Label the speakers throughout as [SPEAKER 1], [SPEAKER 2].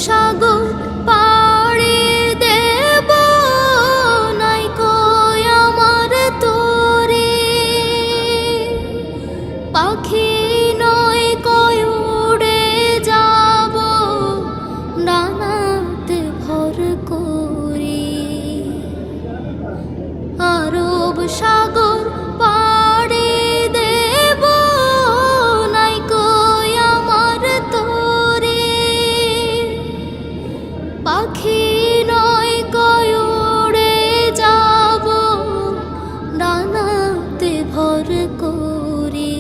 [SPEAKER 1] সাগর পাড়ি দেব নাই কই আমার তোরে, পাখি নয় কই উড়ে যাব ডানাতে ভর করে। আরব সাগর পাড়ি দেব নাই কই আমার তোরে, পাখি নয় কই উড়ে যাব ডানাতে ভর করে।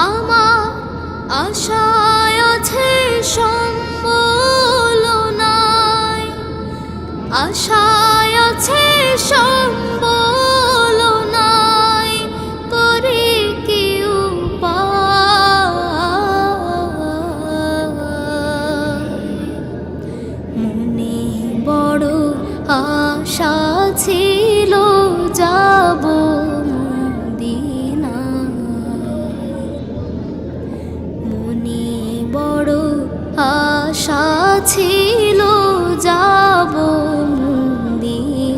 [SPEAKER 1] আমার আশায় আছে সম্বল নাই, আশায় আছে সম্বল নাই, করে কি উপায়। মনে বড় আশা ছিল যাব মনে বড় আশা ছিল যাব মদিনায়।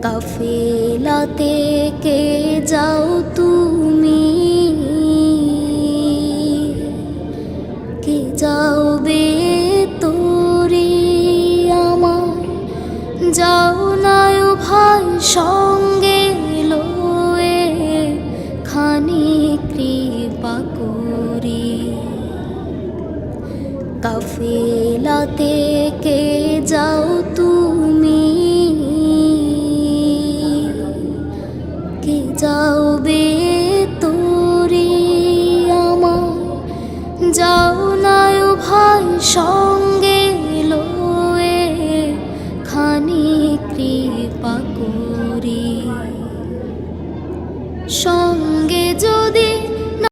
[SPEAKER 1] কাফেলাতে কে যাও তুমি, কে যাবে তোরে আমার, যাও নাই ভাই সঙ্গে লয়ে খানি কৃপা করি। কাফেলাতে কে যাও তুমি, কে যাবে তোরে আমার, যাও নাই ভাই সঙ্গে লয়ে খানি কৃপা করি। সঙ্গে যদি